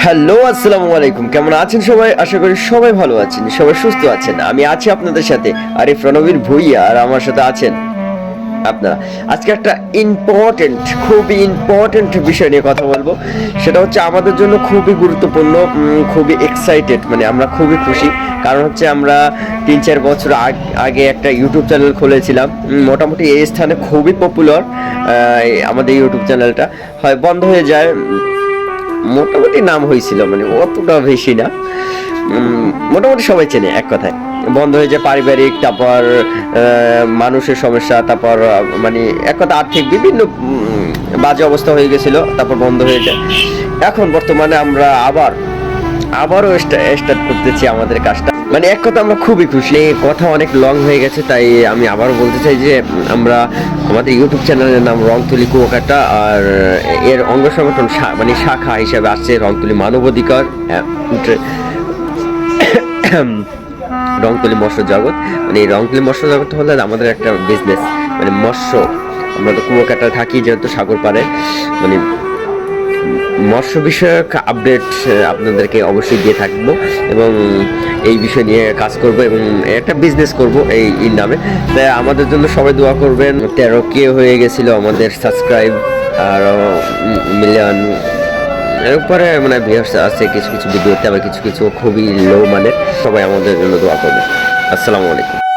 Hello, আসসালামু আলাইকুম। কেমন আছেন সবাই? আশা করি সবাই ভালো আছেন, সবাই সুস্থ আছেন। আমি আছি আপনাদের সাথে আরিফ রণবীর ভুইয়া, আর আমার সাথে আছেন আপনারা। আজকে একটা খুবই ইম্পর্টেন্ট বিষয় নিয়ে কথা বলবো। সেটা হচ্ছে আমাদের জন্য খুবই গুরুত্বপূর্ণ, খুবই এক্সাইটেড, মানে আমরা খুবই খুশি। কারণ হচ্ছে আমরা 3-4 বছর আগে একটা ইউটিউব চ্যানেল খুলেছিলাম। মোটামুটি এই স্থানে খুবই পপুলার আমাদের ইউটিউব চ্যানেলটা। হয় বন্ধ হয়ে যায়, মোটামুটি নাম হয়েছিল, মানে অতটা বেশি না, মোটামুটি সবাই চেনে। এক কথায় বন্ধ হয়ে যায় পারিবারিক, তারপর মানুষের সমস্যা, তারপর মানে এক কথা আর্থিক বিভিন্ন বাজে অবস্থা হয়ে গেছিল, তারপর বন্ধ হয়ে যায়। এখন বর্তমানে আমরা আবারও স্টার্ট করতেছি আমাদের কাজটা। মানে এক কথা আমরা খুবই খুশি। কথা অনেক লং হয়ে গেছে, তাই আমি আবারও বলতে চাই যে আমরা আমাদের ইউটিউব চ্যানেলের নাম রংতুলি কুয়াকাটা, আর এর অঙ্গ সংগঠন মানে শাখা হিসেবে আসছে রংতুলি মানবাধিকার, রংতুলি মৎস্য জগৎ। মানে এই রংতুলি মৎস্য জগৎ হলে আমাদের একটা বিজনেস, মানে মৎস্য। আমরা তো কুয়াকাটা থাকি যেহেতু সাগর পাড়ে, মানে মৎস্য বিষয়ক আপডেট আপনাদেরকে অবশ্যই দিয়ে থাকবো, এবং এই বিষয় নিয়ে কাজ করব এবং একটা বিজনেস করব এই নামে। তাই আমাদের জন্য সবাই দোয়া করবেন। 13K হয়ে গেছিল আমাদের সাবস্ক্রাইব, আর মিলিয়ন এরপরে মানে ভিউয়ার্স আছে কিছু কিছু ভিডিওতে, আবার কিছু কিছু খুবই লো, মানে সবাই আমাদের জন্য দোয়া করবেন। আসসালামু আলাইকুম।